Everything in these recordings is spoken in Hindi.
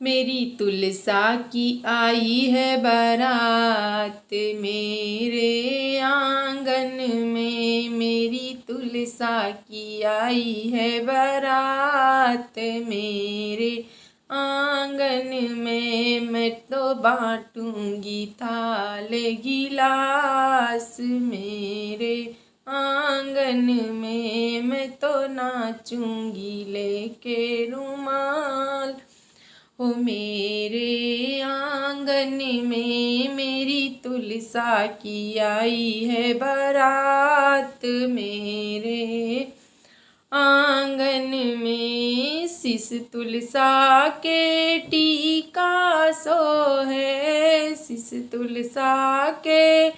मेरी तुलसा की आई है बारात मेरे आंगन में। मेरी तुलसा की आई है बारात मेरे आंगन में। मैं तो बांटूंगी थाल गिलास मेरे आंगन में। मैं तो नाचूंगी लेके रुमाल। ओ मेरे आंगन में मेरी तुलसा की आई है बारात मेरे आंगन में। सिस तुलसा के टीका सो है, सिस तुलसा के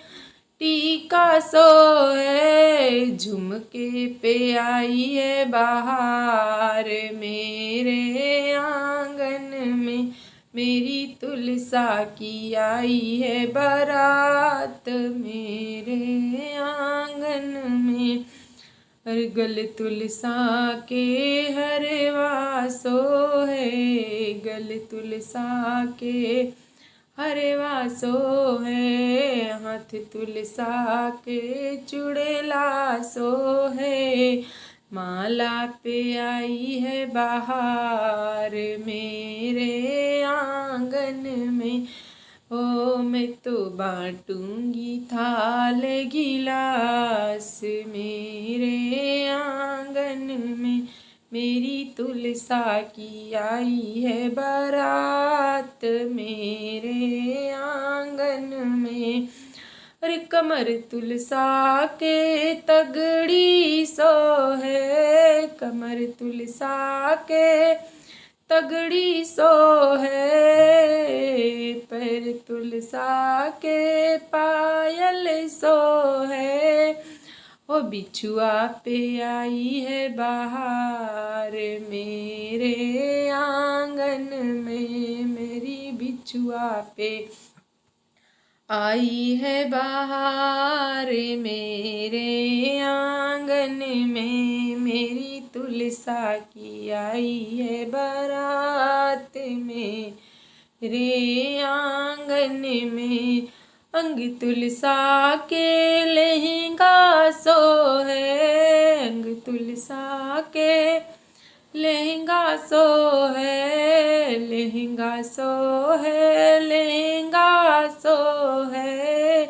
टीका सो है। झुमके पे आई है बहार मेरे आंगन में। मेरी तुलसा की आई है बारात मेरे आंगन में। हर गल तुलसा के हरवा सो है, गल तुलसा के हरवा सो है। हाथ तुलसा के चुड़ेला सो है। माला पे आई है बहार मेरे आंगन में। ओ मैं तो बांटूंगी थाल गिलास मेरे आंगन में। मेरी तुलसा की आई है बारात मेरे आंगन में। अरे कमर तुलसा के तगड़ी सो है, कमर तुलसा के तगड़ी सो है। पैर तुलसा के पायल सो है। ओ बिछुआ पे आई है बहार मेरे आंगन में। मेरी बिछुआ पे आई है बहार मेरे आंगन में। मेरी तुलसा की आई है बारात मेरे आंगन में। अंग तुलसा के लहंगा सो है, अंग तुलसा के लहंगा सो है, लहंगा सो है, लहंगा सो है।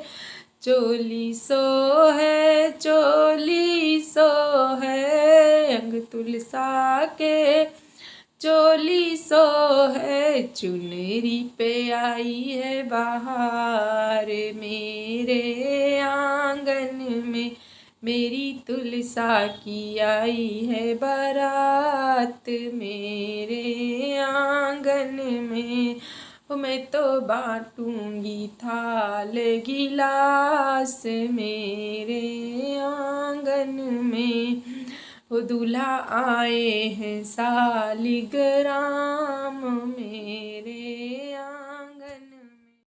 चोली सो है, चोली सो है। अंग तुलसा के चोली सो है। चुनरी पे आई है बहार मेरे आंगन में। मेरी तुलसा की आई है बारात मेरे आंगन में। मैं तो बांटूंगी थाल गिलास मेरे आंगन में। वो दूल्हा आए हैं सालिग्राम मेरे